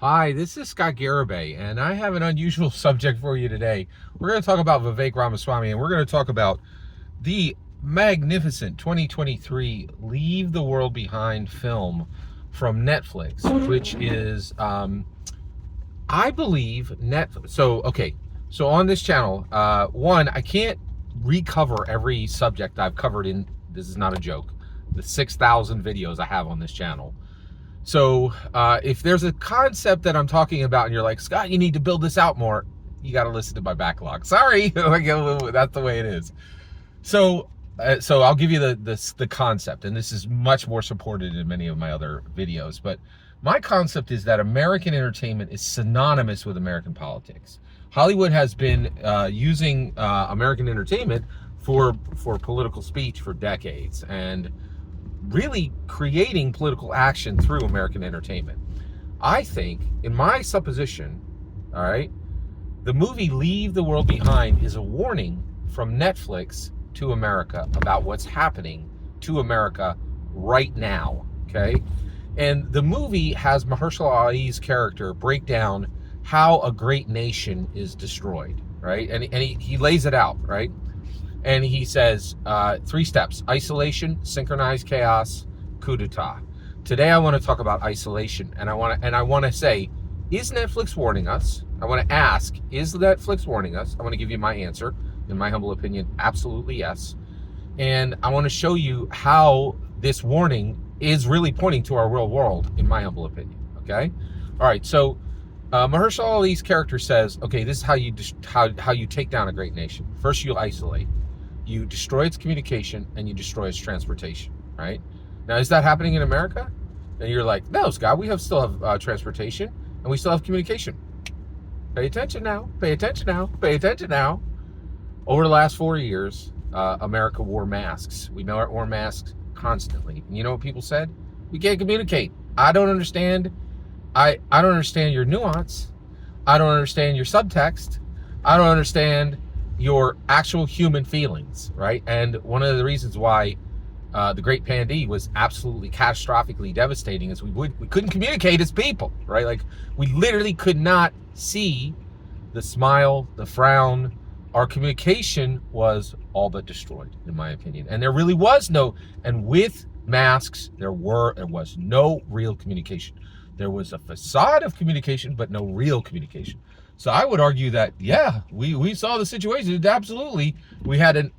Hi, this is Scott Garibay, and I have an unusual subject for you today. We're going to talk about Vivek Ramaswamy, and we're going to talk about the magnificent 2023 Leave the World Behind film from Netflix, which is, I believe, Netflix. So on this channel, one, I can't recover every subject I've covered in, this is not a joke, the 6,000 videos I have on this channel. So if there's a concept that I'm talking about and you're like, Scott, you need to build this out more, you got to listen to my backlog. Sorry, that's the way it is. So I'll give you the concept, and this is much more supported in many of my other videos. But my concept is that American entertainment is synonymous with American politics. Hollywood has been using American entertainment for political speech for decades, and really creating political action through American entertainment. I think, in my supposition, all right, the movie Leave the World Behind is a warning from Netflix to America about what's happening to America right now, okay? And the movie has Mahershala Ali's character break down how a great nation is destroyed, right? And he lays it out, right? And he says 3 steps: isolation, synchronized chaos, coup d'etat. Today I want to talk about isolation, and I want to say, is Netflix warning us? I want to ask, is Netflix warning us? I want to give you my answer. In my humble opinion, absolutely yes. And I want to show you how this warning is really pointing to our real world, in my humble opinion. Okay? All right, so Mahershala Ali's character says, okay, this is how you take down a great nation. First, you isolate. You destroy its communication, and you destroy its transportation, right? Now, is that happening in America? And you're like, no, Scott, we still have transportation, and we still have communication. Pay attention now. Pay attention now. Pay attention now. Over the last 4 years, America wore masks. We wore masks constantly. And you know what people said? We can't communicate. I don't understand. I don't understand your nuance. I don't understand your subtext. I don't understand your actual human feelings, right? And one of the reasons why the Great Pandemic was absolutely catastrophically devastating is we couldn't communicate as people, right? Like, we literally could not see the smile, the frown. Our communication was all but destroyed, in my opinion. And there really was and with masks, there was no real communication. There was a facade of communication, but no real communication. So I would argue that, yeah, we saw the situation. Absolutely, we had an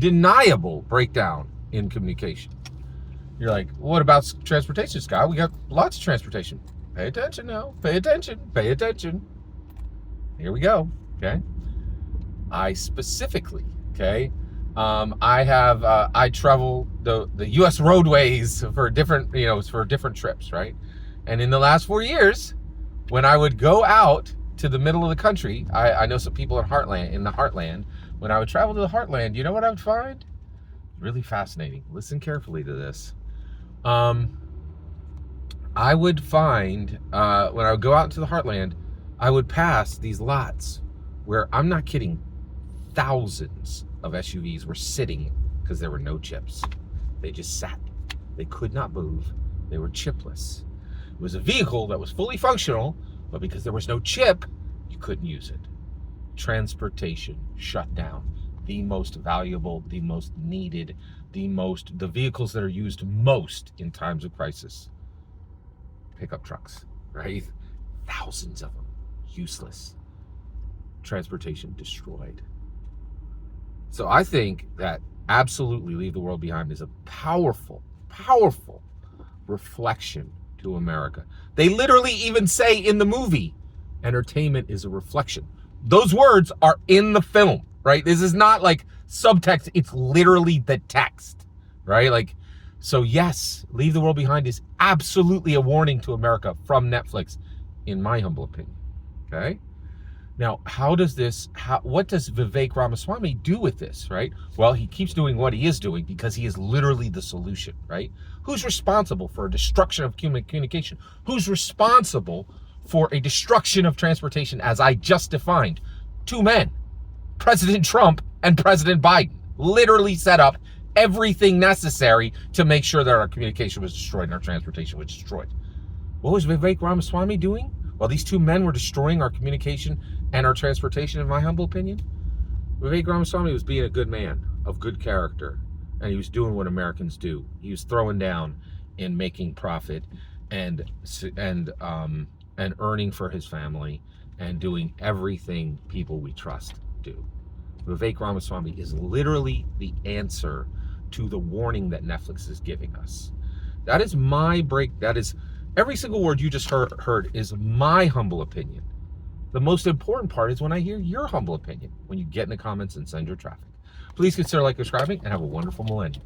undeniable breakdown in communication. You're like, what about transportation, Scott? We got lots of transportation. Pay attention now. Pay attention. Pay attention. Here we go. Okay. I specifically, okay, I travel the U.S. roadways for different trips, right? And in the last 4 years, when I would go out to the middle of the country, I know some people in the heartland. When I would travel to the heartland, you know what I would find? Really fascinating. Listen carefully to this. I would find, when I would go out into the heartland, I would pass these lots where, I'm not kidding, thousands of SUVs were sitting because there were no chips. They just sat. They could not move. They were chipless. It was a vehicle that was fully functional, but because there was no chip, you couldn't use it. Transportation shut down. The most valuable, the most needed, the vehicles that are used most in times of crisis. Pickup trucks, right? Thousands of them, useless. Transportation destroyed. So I think that absolutely Leave the World Behind is a powerful, powerful reflection to America. They literally even say in the movie, entertainment is a reflection. Those words are in the film, right? This is not like subtext. It's literally the text, right? Like, so yes, Leave the World Behind is absolutely a warning to America from Netflix, in my humble opinion, okay? Now, what does Vivek Ramaswamy do with this, right? Well, he keeps doing what he is doing because he is literally the solution, right? Who's responsible for a destruction of communication? Who's responsible for a destruction of transportation, as I just defined? 2 men, President Trump and President Biden, literally set up everything necessary to make sure that our communication was destroyed and our transportation was destroyed. What was Vivek Ramaswamy doing? While these two men were destroying our communication and our transportation, in my humble opinion, Vivek Ramaswamy was being a good man of good character, and he was doing what Americans do. He was throwing down in making profit and earning for his family and doing everything people we trust do. Vivek Ramaswamy is literally the answer to the warning that Netflix is giving us. That is my break. That is every single word you just heard is my humble opinion. The most important part is when I hear your humble opinion, when you get in the comments and send your traffic. Please consider subscribing, and have a wonderful millennium.